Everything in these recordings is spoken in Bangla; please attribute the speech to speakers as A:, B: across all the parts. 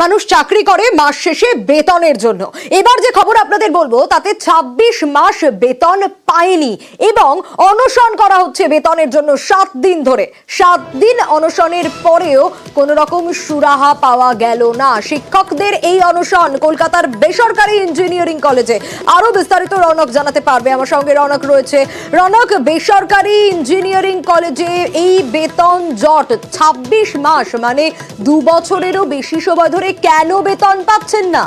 A: মানুষ চাকরি করে মাস শেষে বেতনের জন্য। এবার যে খবর আপনাদের বলবো তাতে ২৬ মাস বেতন পায়নি এবং অনশন করা হচ্ছে বেতনের জন্য ৭ দিন ধরে। ৭ দিন অনশনের পরেও কোনো রকম সুরাহা পাওয়া গেল না। শিক্ষকদের এই অনশন কলকাতার বেসরকারি ইঞ্জিনিয়ারিং কলেজে। আরো বিস্তারিত রৌনক জানাতে পারবে, আমার সঙ্গে রৌনক রয়েছে। রৌনক, বেসরকারি ইঞ্জিনিয়ারিং কলেজে এই বেতন জট ২৬ মাস মানে ২ বছরেরও বেশি সময় ধরে কেন বেতন পাচ্ছেন না?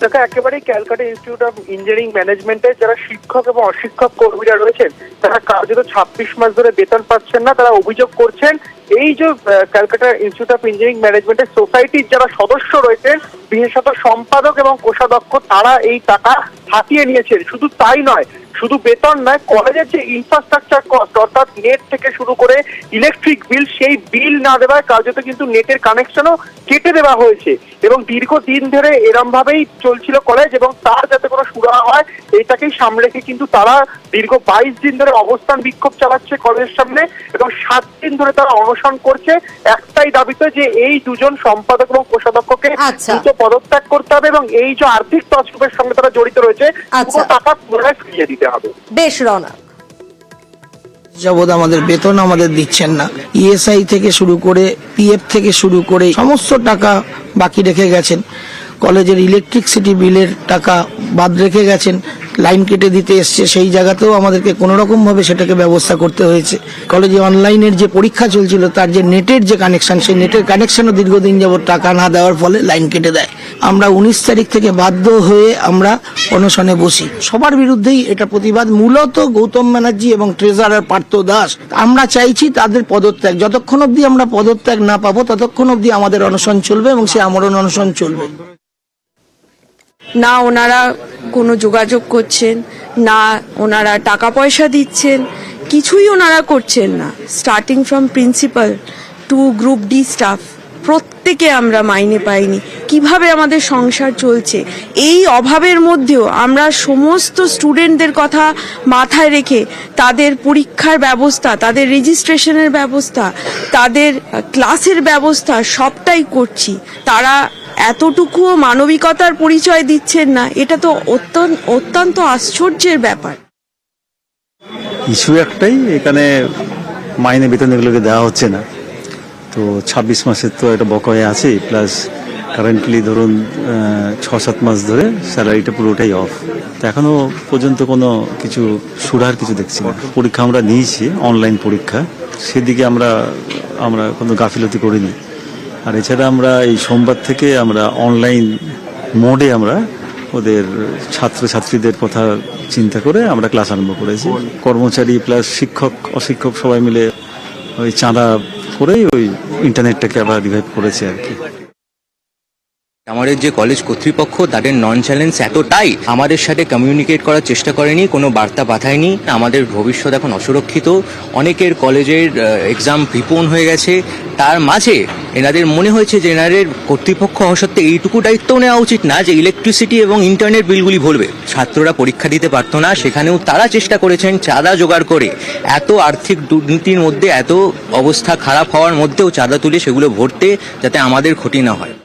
B: দেখো, একেবারেই ক্যালকাটা ইনস্টিটিউট অফ ইঞ্জিনিয়ারিং ম্যানেজমেন্টের যারা শিক্ষক এবং অশিক্ষক কর্মীরা রয়েছেন তারা কার্যত ২৬ মাস ধরে বেতন পাচ্ছেন না। তারা অভিযোগ করছেন এই যে ক্যালকাটা ইনস্টিটিউট অফ ইঞ্জিনিয়ারিং ম্যানেজমেন্টের সোসাইটির যারা সদস্য রয়েছেন, বিশেষত সম্পাদক এবং কোষাধ্যক্ষ, তারা এই টাকা হাতিয়ে নিয়েছেন। শুধু তাই নয়, শুধু বেতন নয়, কলেজের যে ইনফ্রাস্ট্রাকচার কস্ট অর্থাৎ নেট থেকে শুরু করে ইলেকট্রিক বিল, সেই বিল না দেওয়ায় কার্যত কিন্তু নেটের কানেকশনও কেটে দেওয়া হয়েছে এবং দীর্ঘদিন ধরে এরম ভাবেই চলছিল কলেজ এবং তার যাতে কোনো সুরাহা হয় এইটাকেই সামনে রেখে কিন্তু তারা দীর্ঘ ২২ দিন ধরে অবস্থান বিক্ষোভ চালাচ্ছে কলেজের সামনে এবং ৭ দিন ধরে তারা অনশন করছে একটাই দাবিতে যে এই দুজন সম্পাদক এবং কোষাধ্যক্ষকে দ্রুত পদত্যাগ করতে হবে এবং এই যে আর্থিক তছরূপের সঙ্গে তারা জড়িত রয়েছে পুরো টাকা পুনরায় ফিরিয়ে দিতে হবে।
A: বেশ রৌনক,
C: যাবৎ আমাদের বেতন আমাদের দিচ্ছেন না। ইএসআই থেকে শুরু করে পিএফ থেকে শুরু করে সমস্ত টাকা বাকি রেখে গেছেন। কলেজের ইলেকট্রিসিটি বিলের টাকা বাদ রেখে গেছেন, লাইন কেটে দিতে এসছে, সেই জায়গাতেও আমাদেরকে কোনো রকম ভাবে সেটাকে ব্যবস্থা করতে হয়েছে। কলেজে অনলাইনের যে পরীক্ষা চলছিল তার যে নেটের যে কানেকশন, সেই নেটের কানেকশনও দীর্ঘদিন যাবৎ টাকা না দেওয়ার ফলে লাইন কেটে দেয়। আমরা ১৯ তারিখ থেকে বাধ্য হয়ে আমরা অনশনে বসি। সবার বিরুদ্ধেই এটা প্রতিবাদ, মূলত গৌতম ব্যানার্জি এবং ট্রেজারার পার্থ দাস। আমরা চাইছি তাদের পদত্যাগ। যতক্ষণ অবধি আমরা পদত্যাগ না পাবো ততক্ষণ অবধি আমাদের অনশন চলবে এবং সে আমরণ অনশন চলবে।
D: না ওনারা কোনো যোগাযোগ করছেন, না ওনারা টাকা পয়সা দিচ্ছেন, কিছুই ওনারা করছেন না। Starting from principal to group D staff, প্রত্যেকে আমরা মাইনে পাইনি। কিভাবে আমাদের সংসার চলছে এই অভাবের মধ্যেও আমরা সমস্ত স্টুডেন্টদের কথা মাথায় রেখে তাদের পরীক্ষার ব্যবস্থা, তাদের রেজিস্ট্রেশনের ব্যবস্থা, তাদের ক্লাসের ব্যবস্থা সবটাই করছি। তারা এতটুকুও মানবিকতার পরিচয় দিচ্ছেন না, এটা তো অত্যন্ত আশ্চর্যের ব্যাপার।
E: ইস্যু একটাই, এখানে মাইনে বেতন এগুলোকে দেওয়া হচ্ছে না। তো ২৬ মাসের তো একটা বকেয়া আছে, প্লাস কারেন্টলি ধরুন ৬-৭ মাস ধরে স্যালারিটা পুরোটাই অফ। তো এখনো পর্যন্ত কোনো কিছু সুরাহার কিছু দেখছি না। পরীক্ষা আমরা নিয়েছি, অনলাইন পরীক্ষা, সেদিকে আমরা কোনো গাফিলতি করিনি। আর এছাড়া আমরা এই সোমবার থেকে আমরা অনলাইন মোডে আমরা ওদের ছাত্রছাত্রীদের কথা চিন্তা করে আমরা ক্লাস আরম্ভ করেছি। কর্মচারী প্লাস শিক্ষক অশিক্ষক সবাই মিলে ওই চাঁদা করেই ওই ইন্টারনেটটাকে আবার রিভাইভ করেছে আর কি।
F: আমাদের যে কলেজ কর্তৃপক্ষ তাদের নন চ্যালেঞ্জ এতটাই আমাদের সাথে কমিউনিকেট করার চেষ্টা করেনি, কোনো বার্তা পাঠায়নি। আমাদের ভবিষ্যৎ এখন অসুরক্ষিত। অনেকের কলেজের এক্সাম প্রিপোন হয়ে গেছে। তার মাঝে এনাদের মনে হয়েছে যে এনাদের কর্তৃপক্ষ হওয়া সত্ত্বেও এইটুকু দায়িত্ব নেওয়া উচিত না যে ইলেকট্রিসিটি এবং ইন্টারনেট বিলগুলি ভরবে। ছাত্ররা পরীক্ষা দিতে পারতো না, সেখানেও তারা চেষ্টা করেছেন চাঁদা জোগাড় করে, এত আর্থিক দুর্নীতির মধ্যে, এত অবস্থা খারাপ হওয়ার মধ্যেও চাঁদা তুলে সেগুলো ভরতে, যাতে আমাদের ক্ষতি না হয়।